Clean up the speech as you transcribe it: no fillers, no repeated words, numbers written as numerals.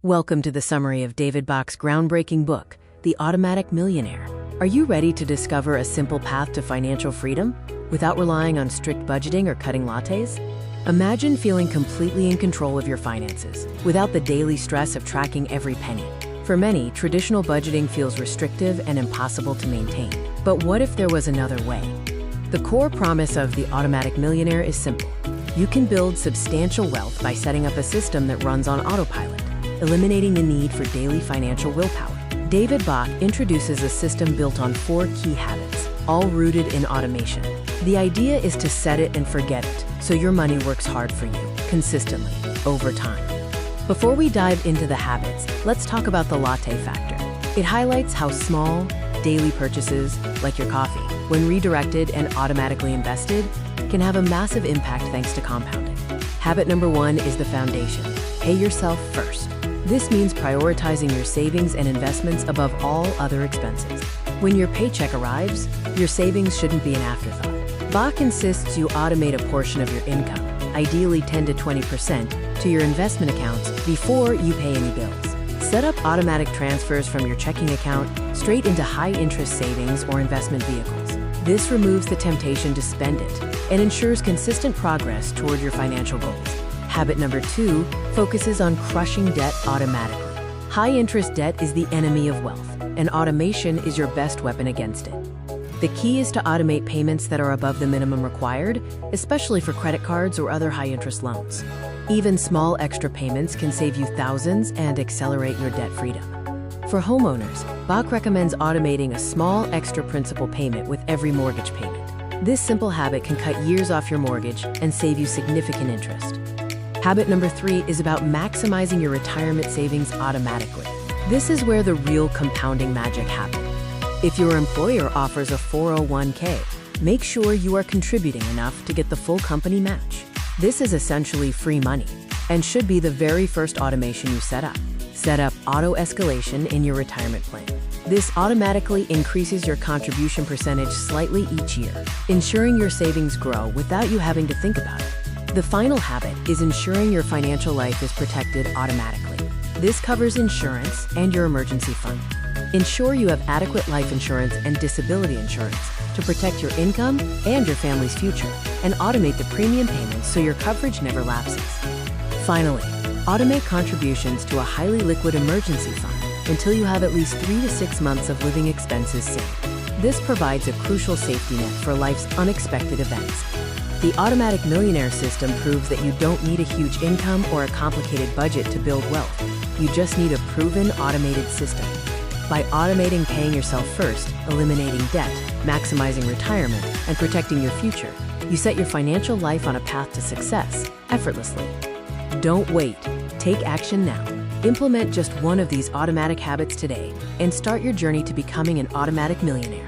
Welcome to the summary of David Bach's groundbreaking book, The Automatic Millionaire. Are you ready to discover a simple path to financial freedom without relying on strict budgeting or cutting lattes? Imagine feeling completely in control of your finances without the daily stress of tracking every penny. For many, traditional budgeting feels restrictive and impossible to maintain. But what if there was another way? The core promise of The Automatic Millionaire is simple. You can build substantial wealth by setting up a system that runs on autopilot, eliminating the need for daily financial willpower. David Bach introduces a system built on 4 key habits, all rooted in automation. The idea is to set it and forget it, so your money works hard for you, consistently, over time. Before we dive into the habits, let's talk about the latte factor. It highlights how small, daily purchases, like your coffee, when redirected and automatically invested, can have a massive impact thanks to compounding. Habit number 1 is the foundation. Pay yourself first. This means prioritizing your savings and investments above all other expenses. When your paycheck arrives, your savings shouldn't be an afterthought. Bach insists you automate a portion of your income, ideally 10 to 20%, to your investment accounts before you pay any bills. Set up automatic transfers from your checking account straight into high-interest savings or investment vehicles. This removes the temptation to spend it and ensures consistent progress toward your financial goals. Habit number 2 focuses on crushing debt automatically. High-interest debt is the enemy of wealth, and automation is your best weapon against it. The key is to automate payments that are above the minimum required, especially for credit cards or other high-interest loans. Even small extra payments can save you thousands and accelerate your debt freedom. For homeowners, Bach recommends automating a small extra principal payment with every mortgage payment. This simple habit can cut years off your mortgage and save you significant interest. Habit number 3 is about maximizing your retirement savings automatically. This is where the real compounding magic happens. If your employer offers a 401k, make sure you are contributing enough to get the full company match. This is essentially free money and should be the very first automation you set up. Set up auto escalation in your retirement plan. This automatically increases your contribution percentage slightly each year, ensuring your savings grow without you having to think about it. The final habit is ensuring your financial life is protected automatically. This covers insurance and your emergency fund. Ensure you have adequate life insurance and disability insurance to protect your income and your family's future, and automate the premium payments so your coverage never lapses. Finally, automate contributions to a highly liquid emergency fund until you have at least 3 to 6 months of living expenses saved. This provides a crucial safety net for life's unexpected events. The Automatic Millionaire system proves that you don't need a huge income or a complicated budget to build wealth. You just need a proven automated system. By automating paying yourself first, eliminating debt, maximizing retirement, and protecting your future, you set your financial life on a path to success effortlessly. Don't wait. Take action now. Implement just one of these automatic habits today and start your journey to becoming an automatic millionaire.